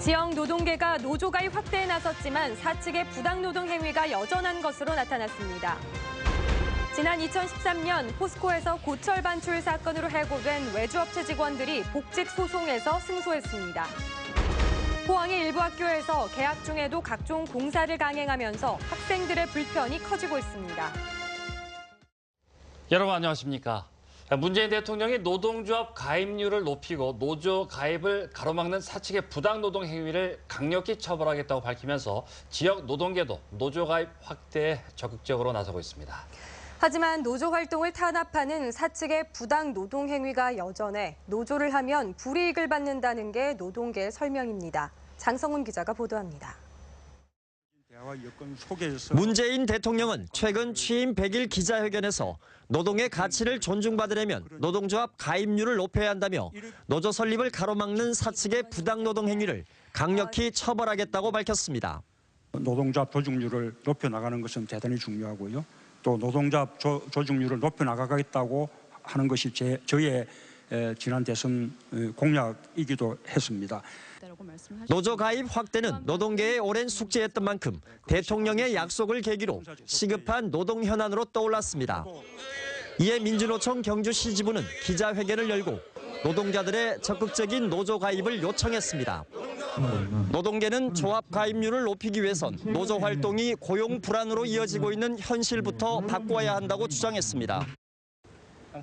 지역 노동계가 노조 가입 확대에 나섰지만 사측의 부당노동 행위가 여전한 것으로 나타났습니다. 지난 2013년 포스코에서 고철 반출 사건으로 해고된 외주업체 직원들이 복직 소송에서 승소했습니다. 포항의 일부 학교에서 개학 중에도 각종 공사를 강행하면서 학생들의 불편이 커지고 있습니다. 여러분 안녕하십니까? 문재인 대통령이 노동조합 가입률을 높이고 노조 가입을 가로막는 사측의 부당노동 행위를 강력히 처벌하겠다고 밝히면서 지역 노동계도 노조 가입 확대에 적극적으로 나서고 있습니다. 하지만 노조 활동을 탄압하는 사측의 부당 노동 행위가 여전해 노조를 하면 불이익을 받는다는 게 노동계의 설명입니다. 장성훈 기자가 보도합니다. 문재인 대통령은 최근 취임 100일 기자회견에서 노동의 가치를 존중받으려면 노동조합 가입률을 높여야 한다며 노조 설립을 가로막는 사측의 부당노동 행위를 강력히 처벌하겠다고 밝혔습니다. 노동조합 조직률을 높여나가는 것은 대단히 중요하고요. 또 노동조합 조직률을 높여나가겠다고 하는 것이 저의 지난 대선 공약이기도 했습니다. 노조 가입 확대는 노동계의 오랜 숙제였던 만큼 대통령의 약속을 계기로 시급한 노동 현안으로 떠올랐습니다. 이에 민주노총 경주시 지부는 기자회견을 열고 노동자들의 적극적인 노조 가입을 요청했습니다. 노동계는 조합 가입률을 높이기 위해선 노조 활동이 고용 불안으로 이어지고 있는 현실부터 바꿔야 한다고 주장했습니다.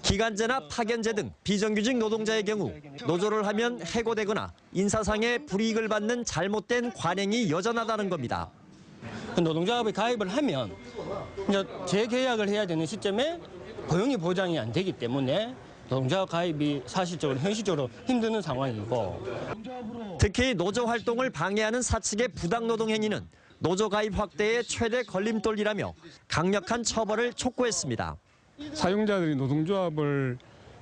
기간제나 파견제 등 비정규직 노동자의 경우 노조를 하면 해고되거나 인사상의 불이익을 받는 잘못된 관행이 여전하다는 겁니다. 노동조합에 가입을 하면 이제 재계약을 해야 되는 시점에 고용이 보장이 안 되기 때문에 노동조합 가입이 사실적으로 현실적으로 힘드는 상황이고. 특히 노조 활동을 방해하는 사측의 부당노동 행위는 노조 가입 확대의 최대 걸림돌이라며 강력한 처벌을 촉구했습니다. 사용자들이 노동조합을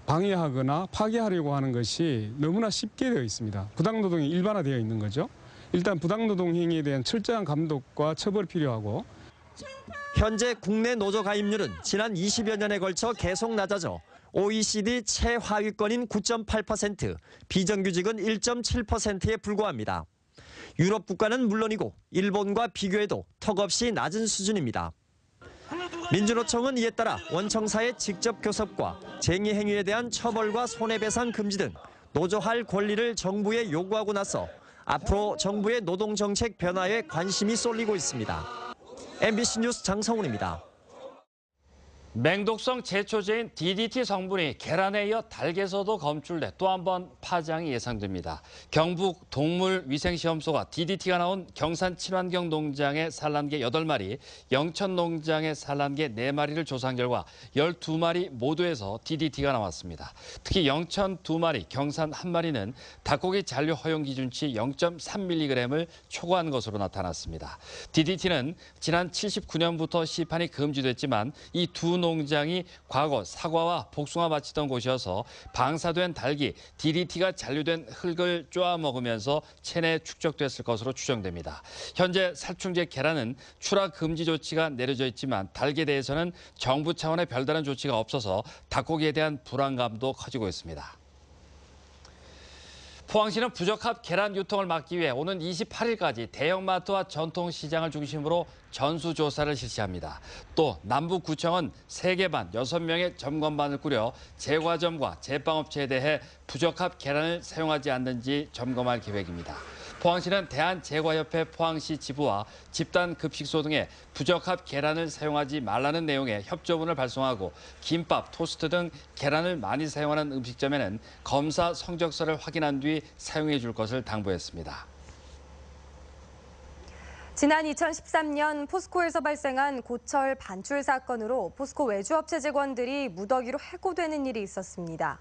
방해하거나 파괴하려고 하는 것이 너무나 쉽게 되어 있습니다. 부당노동이 일반화되어 있는 거죠. 일단 부당노동 행위에 대한 철저한 감독과 처벌이 필요하고. 현재 국내 노조 가입률은 지난 20여 년에 걸쳐 계속 낮아져 OECD 최하위권인 9.8%, 비정규직은 1.7%에 불과합니다. 유럽 국가는 물론이고 일본과 비교해도 턱없이 낮은 수준입니다. 민주노총은 이에 따라 원청사의 직접 교섭과 쟁의 행위에 대한 처벌과 손해배상 금지 등 노조할 권리를 정부에 요구하고 나서 앞으로 정부의 노동정책 변화에 관심이 쏠리고 있습니다. MBC 뉴스 장성훈입니다. 맹독성 제초제인 DDT 성분이 계란에 이어 닭에서도 검출돼 또 한 번 파장이 예상됩니다. 경북 동물위생시험소가 DDT가 나온 경산 친환경 농장의 산란개 8마리, 영천 농장의 산란개 4마리를 조사한 결과 12마리 모두에서 DDT가 나왔습니다. 특히 영천 2마리, 경산 1마리는 닭고기 잔류 허용 기준치 0.3mg을 초과한 것으로 나타났습니다. DDT는 지난 79년부터 시판이 금지됐지만 이 두 농장이 과거 사과와 복숭아 밭이던 곳이어서 방사된 닭이 DDT가 잔류된 흙을 쪼아 먹으면서 체내에 축적됐을 것으로 추정됩니다. 현재 살충제 계란은 출하 금지 조치가 내려져 있지만 닭에 대해서는 정부 차원의 별다른 조치가 없어서 닭고기에 대한 불안감도 커지고 있습니다. 포항시는 부적합 계란 유통을 막기 위해 오는 28일까지 대형마트와 전통시장을 중심으로 전수조사를 실시합니다. 또 남북구청은 3개 반 6명의 점검반을 꾸려 제과점과 제빵업체에 대해 부적합 계란을 사용하지 않는지 점검할 계획입니다. 포항시는 대한제과협회 포항시 지부와 집단급식소 등에 부적합 계란을 사용하지 말라는 내용의 협조문을 발송하고 김밥, 토스트 등 계란을 많이 사용하는 음식점에는 검사 성적서를 확인한 뒤 사용해 줄 것을 당부했습니다. 지난 2013년 포스코에서 발생한 고철 반출 사건으로 포스코 외주업체 직원들이 무더기로 해고되는 일이 있었습니다.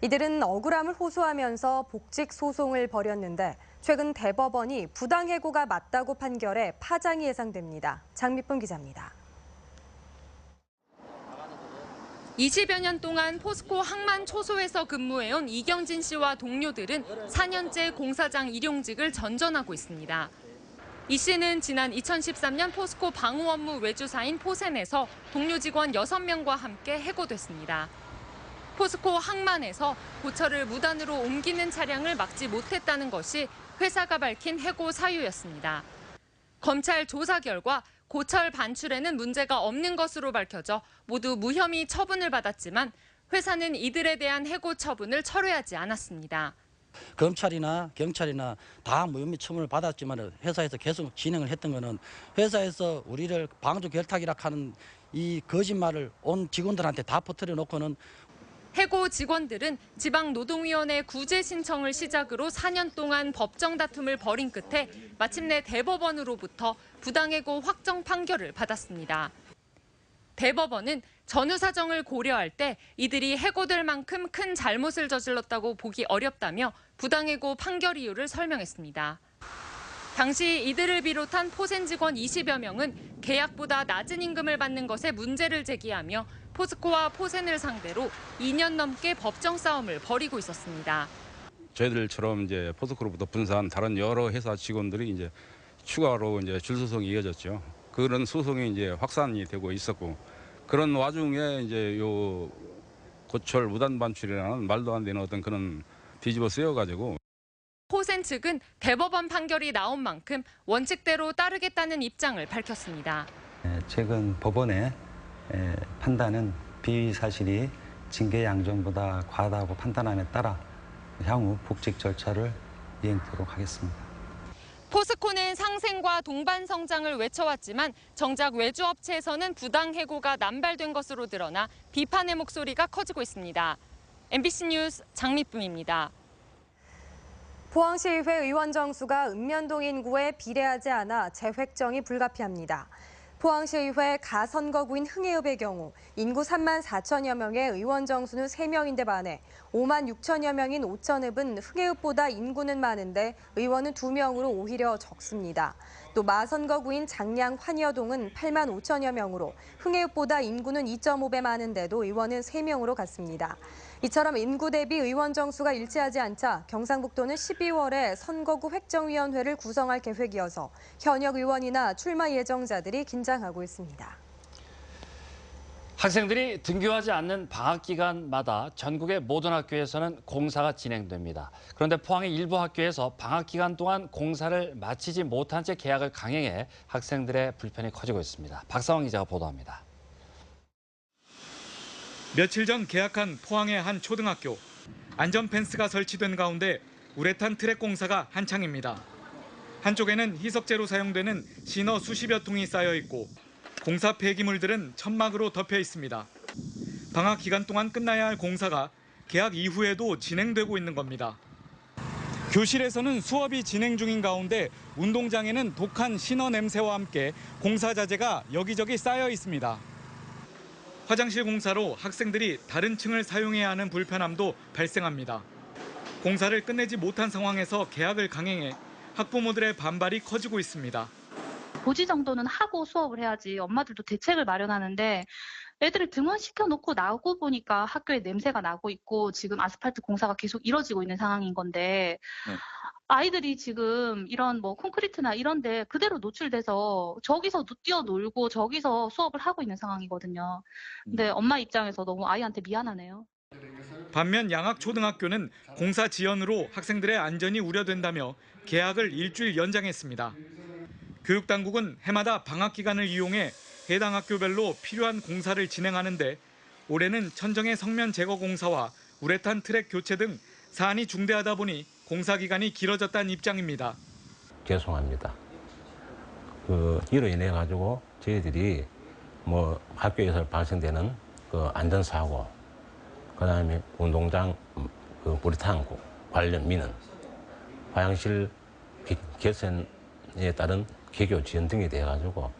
이들은 억울함을 호소하면서 복직 소송을 벌였는데 최근 대법원이 부당해고가 맞다고 판결해 파장이 예상됩니다. 장미쁨 기자입니다. 20여 년 동안 포스코 항만 초소에서 근무해온 이경진 씨와 동료들은 4년째 공사장 일용직을 전전하고 있습니다. 이 씨는 지난 2013년 포스코 방호 업무 외주사인 포센에서 동료 직원 6명과 함께 해고됐습니다. 포스코 항만에서 고철을 무단으로 옮기는 차량을 막지 못했다는 것이 회사가 밝힌 해고 사유였습니다. 검찰 조사 결과 고철 반출에는 문제가 없는 것으로 밝혀져 모두 무혐의 처분을 받았지만 회사는 이들에 대한 해고 처분을 철회하지 않았습니다. 검찰이나 경찰이나 다 무혐의 처분을 받았지만 회사에서 계속 진행을 했던 거는 회사에서 우리를 방조 결탁이라 하는 이 거짓말을 온 직원들한테 다 퍼뜨려 놓고는 해고 직원들은 지방노동위원회 구제 신청을 시작으로 4년 동안 법정 다툼을 벌인 끝에 마침내 대법원으로부터 부당해고 확정 판결을 받았습니다. 대법원은 전후 사정을 고려할 때 이들이 해고될 만큼 큰 잘못을 저질렀다고 보기 어렵다며 부당해고 판결 이유를 설명했습니다. 당시 이들을 비롯한 포센 직원 20여 명은 계약보다 낮은 임금을 받는 것에 문제를 제기하며 포스코와 포센을 상대로 2년 넘게 법정 싸움을 벌이고 있었습니다. 저희들처럼 이제 포스코로부터 분사한 다른 여러 회사 직원들이 이제 추가로 이제 줄소송이 이어졌죠. 그런 소송이 이제 확산이 되고 있었고 그런 와중에 이제 요 고철 무단 반출이라는 말도 안 되는 어떤 그런 뒤집어 쓰여가지고. 포센 측은 대법원 판결이 나온 만큼 원칙대로 따르겠다는 입장을 밝혔습니다. 최근 법원의 판단은 비사실이 징계 양정보다 과다하고 판단함에 따라 향후 복직 절차를 이행토록 하겠습니다. 포스코는 상생과 동반 성장을 외쳐왔지만 정작 외주업체에서는 부당 해고가 남발된 것으로 드러나 비판의 목소리가 커지고 있습니다. MBC 뉴스 장미쁨입니다. 포항시의회 의원 정수가 읍면동 인구에 비례하지 않아 재획정이 불가피합니다. 포항시의회 가선거구인 흥해읍의 경우 인구 3만 4천여 명의 의원 정수는 3명인데 반해 5만 6천여 명인 오천읍은 흥해읍보다 인구는 많은데 의원은 2명으로 오히려 적습니다. 또 마선거구인 장량 환여동은 8만 5천여 명으로 흥해읍보다 인구는 2.5배 많은데도 의원은 3명으로 같습니다. 이처럼 인구 대비 의원 정수가 일치하지 않자 경상북도는 12월에 선거구 획정위원회를 구성할 계획이어서 현역 의원이나 출마 예정자들이 긴장하고 있습니다. 학생들이 등교하지 않는 방학 기간마다 전국의 모든 학교에서는 공사가 진행됩니다. 그런데 포항의 일부 학교에서 방학 기간 동안 공사를 마치지 못한 채 개학을 강행해 학생들의 불편이 커지고 있습니다. 박상원 기자가 보도합니다. 며칠 전 개학한 포항의 한 초등학교. 안전 펜스가 설치된 가운데 우레탄 트랙 공사가 한창입니다. 한쪽에는 희석재로 사용되는 신어 수십여 통이 쌓여 있고 공사 폐기물들은 천막으로 덮여 있습니다. 방학 기간 동안 끝나야 할 공사가 개학 이후에도 진행되고 있는 겁니다. 교실에서는 수업이 진행 중인 가운데 운동장에는 독한 신어 냄새와 함께 공사 자재가 여기저기 쌓여 있습니다. 화장실 공사로 학생들이 다른 층을 사용해야 하는 불편함도 발생합니다. 공사를 끝내지 못한 상황에서 개학을 강행해 학부모들의 반발이 커지고 있습니다. 고지 정도는 하고 수업을 해야지 엄마들도 대책을 마련하는데 애들을 등원시켜놓고 나오고 보니까 학교에 냄새가 나고 있고 지금 아스팔트 공사가 계속 이뤄지고 있는 상황인 건데 아이들이 지금 이런 뭐 콘크리트나 이런 데 그대로 노출돼서 저기서 뛰어놀고 저기서 수업을 하고 있는 상황이거든요. 근데 엄마 입장에서 너무 아이한테 미안하네요. 반면 양학초등학교는 공사 지연으로 학생들의 안전이 우려된다며 개학을 일주일 연장했습니다. 교육당국은 해마다 방학 기간을 이용해 해당 학교별로 필요한 공사를 진행하는데 올해는 천정의 성면 제거 공사와 우레탄 트랙 교체 등 사안이 중대하다 보니 공사 기간이 길어졌다는 입장입니다. 죄송합니다. 이로 인해 가지고 저희들이 뭐 학교에서 발생되는 안전사고, 그다음에 운동장 우레탄 관련 민원, 화장실 개선에 따른 개교 지연 등에 대해 가지고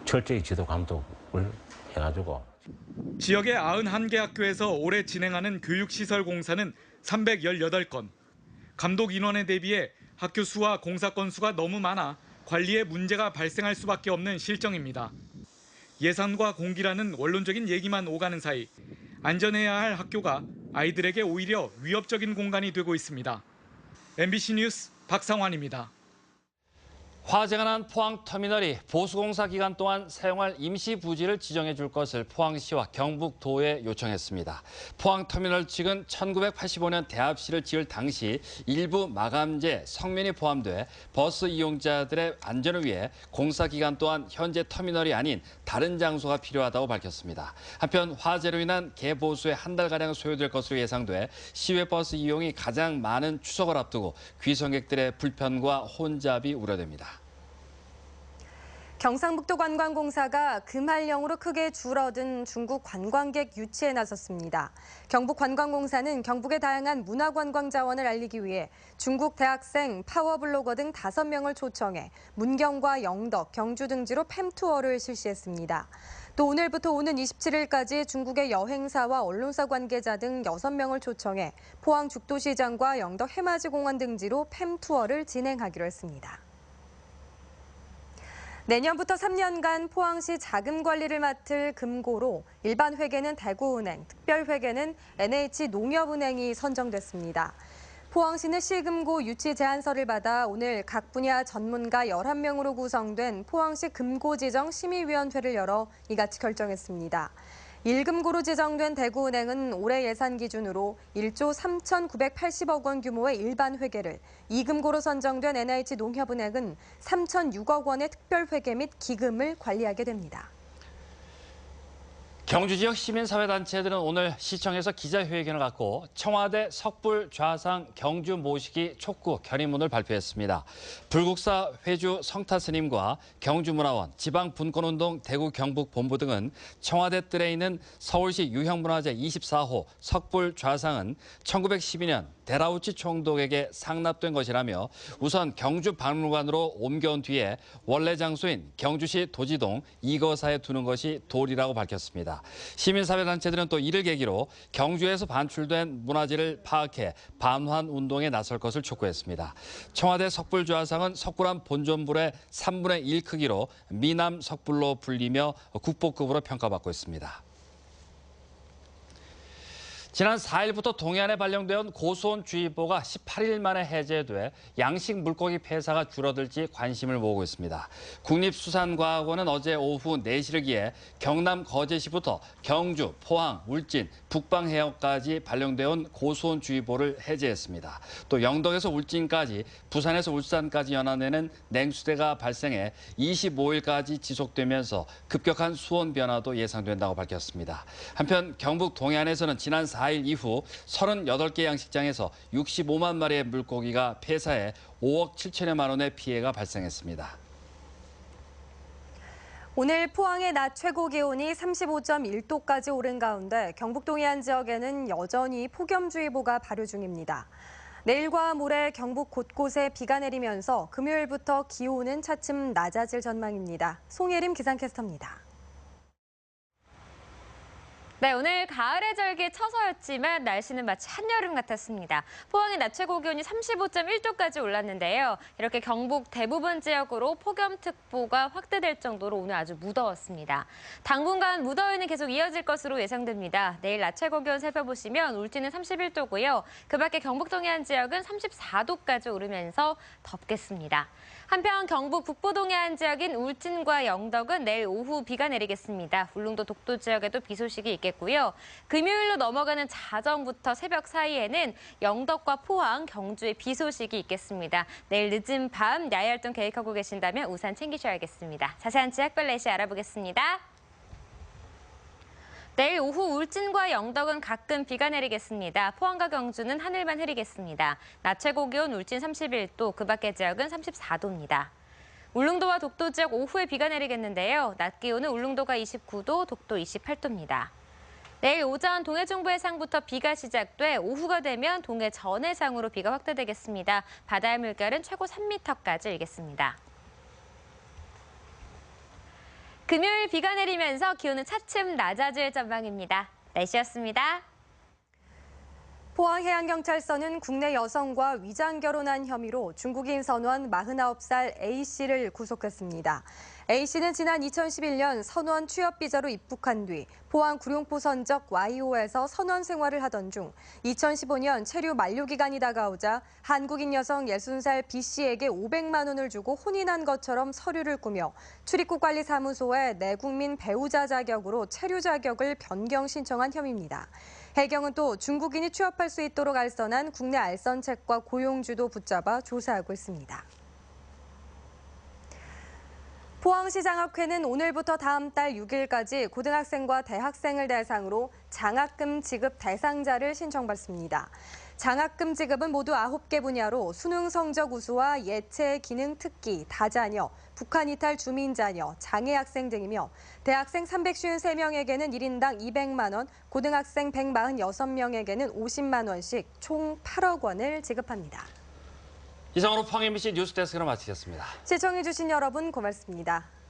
철저히 지도 감독을 해가지고 지역의 91개 학교에서 올해 진행하는 교육시설 공사는 318건. 감독 인원에 대비해 학교 수와 공사 건수가 너무 많아 관리에 문제가 발생할 수밖에 없는 실정입니다. 예산과 공기라는 원론적인 얘기만 오가는 사이 안전해야 할 학교가 아이들에게 오히려 위협적인 공간이 되고 있습니다. MBC 뉴스 박상환입니다. 화재가 난 포항터미널이 보수공사 기간 동안 사용할 임시 부지를 지정해 줄 것을 포항시와 경북도에 요청했습니다. 포항터미널 측은 1985년 대합실을 지을 당시 일부 마감재 성면이 포함돼 버스 이용자들의 안전을 위해 공사 기간 동안 현재 터미널이 아닌 다른 장소가 필요하다고 밝혔습니다. 한편 화재로 인한 개보수에 한 달가량 소요될 것으로 예상돼 시외버스 이용이 가장 많은 추석을 앞두고 귀성객들의 불편과 혼잡이 우려됩니다. 경상북도 관광공사가 금할령으로 크게 줄어든 중국 관광객 유치에 나섰습니다. 경북관광공사는 경북의 다양한 문화관광 자원을 알리기 위해 중국 대학생, 파워블로거 등 5명을 초청해 문경과 영덕, 경주 등지로 팸투어를 실시했습니다. 또 오늘부터 오는 27일까지 중국의 여행사와 언론사 관계자 등 6명을 초청해 포항 죽도시장과 영덕 해맞이 공원 등지로 팸투어를 진행하기로 했습니다. 내년부터 3년간 포항시 자금 관리를 맡을 금고로 일반 회계는 대구은행, 특별 회계는 NH농협은행이 선정됐습니다. 포항시는 시금고 유치 제안서를 받아 오늘 각 분야 전문가 11명으로 구성된 포항시 금고 지정 심의위원회를 열어 이같이 결정했습니다. 1금고로 지정된 대구은행은 올해 예산 기준으로 1조 3,980억 원 규모의 일반 회계를, 2금고로 선정된 NH농협은행은 3,006억 원의 특별 회계 및 기금을 관리하게 됩니다. 경주 지역 시민사회단체들은 오늘 시청에서 기자회견을 갖고 청와대 석불 좌상 경주 모시기 촉구 결의문을 발표했습니다. 불국사 회주 성타스님과 경주문화원, 지방분권운동 대구 경북본부 등은 청와대 뜰에 있는 서울시 유형문화재 24호 석불 좌상은 1912년 데라우치 총독에게 상납된 것이라며 우선 경주박물관으로 옮겨온 뒤에 원래 장소인 경주시 도지동 이거사에 두는 것이 도리라고 밝혔습니다. 시민사회단체들은 또 이를 계기로 경주에서 반출된 문화재를 파악해 반환 운동에 나설 것을 촉구했습니다. 청와대 석불 좌상은 석굴암 본존불의 3분의 1 크기로 미남 석불로 불리며 국보급으로 평가받고 있습니다. 지난 4일부터 동해안에 발령된 고수온주의보가 18일 만에 해제돼 양식 물고기 폐사가 줄어들지 관심을 모으고 있습니다. 국립수산과학원은 어제 오후 4시를 기해 경남 거제시부터 경주, 포항, 울진, 북방해역까지 발령되어 온 고수온주의보를 해제했습니다. 또 영덕에서 울진까지, 부산에서 울산까지 연안에는 냉수대가 발생해 25일까지 지속되면서 급격한 수온 변화도 예상된다고 밝혔습니다. 한편 경북 동해안에서는 지난 4일 이후 38개 양식장에서 65만 마리의 물고기가 폐사해 5억 7천여만 원의 피해가 발생했습니다. 오늘 포항의 낮 최고 기온이 35.1도까지 오른 가운데 경북 동해안 지역에는 여전히 폭염주의보가 발효 중입니다. 내일과 모레 경북 곳곳에 비가 내리면서 금요일부터 기온은 차츰 낮아질 전망입니다. 송예림 기상캐스터입니다. 네, 오늘 가을의 절기 처서였지만 날씨는 마치 한여름 같았습니다. 포항의 낮 최고 기온이 35.1도까지 올랐는데요. 이렇게 경북 대부분 지역으로 폭염특보가 확대될 정도로 오늘 아주 무더웠습니다. 당분간 무더위는 계속 이어질 것으로 예상됩니다. 내일 낮 최고 기온 살펴보시면 울진은 31도고요. 그 밖에 경북 동해안 지역은 34도까지 오르면서 덥겠습니다. 한편 경북 북부 동해안 지역인 울진과 영덕은 내일 오후 비가 내리겠습니다. 울릉도 독도 지역에도 비 소식이 있겠고요. 금요일로 넘어가는 자정부터 새벽 사이에는 영덕과 포항, 경주에 비 소식이 있겠습니다. 내일 늦은 밤 야외 활동 계획하고 계신다면 우산 챙기셔야겠습니다. 자세한 지역별 날씨 알아보겠습니다. 내일 오후 울진과 영덕은 가끔 비가 내리겠습니다. 포항과 경주는 하늘만 흐리겠습니다. 낮 최고 기온 울진 31도, 그 밖의 지역은 34도입니다. 울릉도와 독도 지역 오후에 비가 내리겠는데요. 낮 기온은 울릉도가 29도, 독도 28도입니다. 내일 오전 동해 중부 해상부터 비가 시작돼 오후가 되면 동해 전 해상으로 비가 확대되겠습니다. 바다의 물결은 최고 3m까지 일겠습니다. 금요일 비가 내리면서 기온은 차츰 낮아질 전망입니다. 날씨였습니다. 포항해양경찰서는 국내 여성과 위장 결혼한 혐의로 중국인 선원 49살 A씨를 구속했습니다. A씨는 지난 2011년 선원 취업 비자로 입국한 뒤 포항 구룡포 선적 YO에서 선원 생활을 하던 중 2015년 체류 만료 기간이 다가오자 한국인 여성 60살 B씨에게 500만 원을 주고 혼인한 것처럼 서류를 꾸며 출입국관리사무소에 내국민 배우자 자격으로 체류 자격을 변경 신청한 혐의입니다. 해경은 또 중국인이 취업할 수 있도록 알선한 국내 알선책과 고용주도 붙잡아 조사하고 있습니다. 포항시장학회는 오늘부터 다음 달 6일까지 고등학생과 대학생을 대상으로 장학금 지급 대상자를 신청받습니다. 장학금 지급은 모두 9개 분야로 수능 성적 우수와 예체 기능 특기, 다자녀, 북한 이탈 주민 자녀, 장애 학생 등이며 대학생 353명에게는 1인당 200만 원, 고등학생 146명에게는 50만 원씩 총 8억 원을 지급합니다. 이상으로 포항 MBC 뉴스데스크를 마치겠습니다. 시청해주신 여러분 고맙습니다.